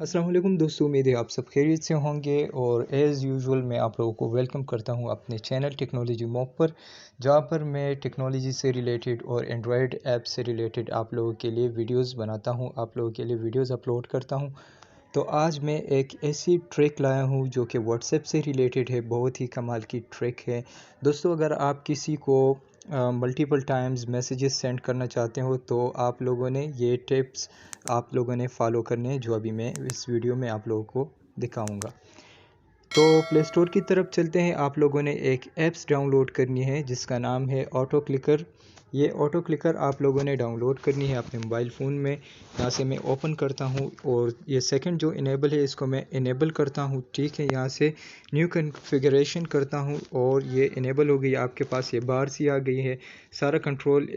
अस्सलाम वालेकुम दोस्तों, उम्मीद है आप सब खैरियत से होंगे। और एज़ यूजुअल मैं आप लोगों को वेलकम करता हूं अपने चैनल टेक्नोलॉजी मॉक पर, जहां पर मैं टेक्नोलॉजी से रिलेटेड और एंड्रॉयड ऐप से रिलेटेड आप लोगों के लिए वीडियोस बनाता हूं, आप लोगों के लिए वीडियोस अपलोड करता हूं। तो आज मैं एक ऐसी ट्रिक लाया हूं जो कि व्हाट्सएप से रिलेटेड है। बहुत ही कमाल की ट्रिक है दोस्तों। अगर आप किसी को मल्टीपल टाइम्स मैसेजेस सेंड करना चाहते हो तो आप लोगों ने ये टिप्स आप लोगों ने फॉलो करने हैं, जो अभी मैं इस वीडियो में आप लोगों को दिखाऊंगा। तो प्ले स्टोर की तरफ चलते हैं। आप लोगों ने एक ऐप्स डाउनलोड करनी है जिसका नाम है ऑटो क्लिकर। ये ऑटो क्लिकर आप लोगों ने डाउनलोड करनी है अपने मोबाइल फ़ोन में। यहाँ से मैं ओपन करता हूँ और ये सेकंड जो इनेबल है इसको मैं इनेबल करता हूँ। ठीक है, यहाँ से न्यू कॉन्फ़िगरेशन करता हूँ और ये इनेबल हो गई। आपके पास ये बार सी आ गई है। सारा कंट्रोल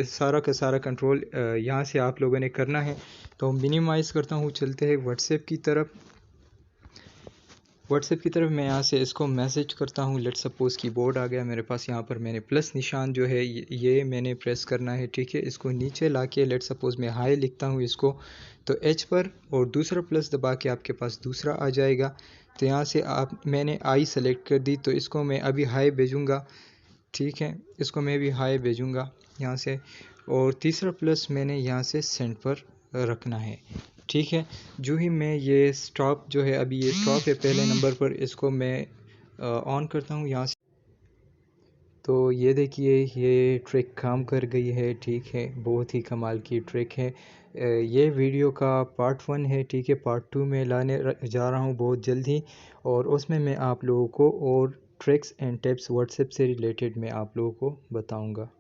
सारा का सारा कंट्रोल यहाँ से आप लोगों ने करना है। तो मिनिमाइज़ करता हूँ, चलते हैं व्हाट्सएप की तरफ। मैं यहाँ से इसको मैसेज करता हूँ। लेट सपोज़ कीबोर्ड आ गया मेरे पास। यहाँ पर मैंने प्लस निशान जो है ये मैंने प्रेस करना है। ठीक है, इसको नीचे लाके लेट सपोज़ मैं हाई लिखता हूँ इसको, तो एच पर और दूसरा प्लस दबा के आपके पास दूसरा आ जाएगा। तो यहाँ से मैंने आई सेलेक्ट कर दी, तो इसको मैं अभी हाई भेजूँगा। ठीक है, इसको मैं भी हाई भेजूँगा यहाँ से। और तीसरा प्लस मैंने यहाँ से सेंड पर रखना है। ठीक है, जो ही मैं ये स्टॉप जो है, अभी ये स्टॉप है पहले नंबर पर, इसको मैं ऑन करता हूँ यहाँ से। तो ये देखिए ये ट्रिक काम कर गई है। ठीक है, बहुत ही कमाल की ट्रिक है। ये वीडियो का पार्ट 1 है। ठीक है, पार्ट 2 में लाने जा रहा हूँ बहुत जल्द ही, और उसमें मैं आप लोगों को और ट्रिक्स एंड टिप्स व्हाट्सएप से रिलेटेड मैं आप लोगों को बताऊँगा।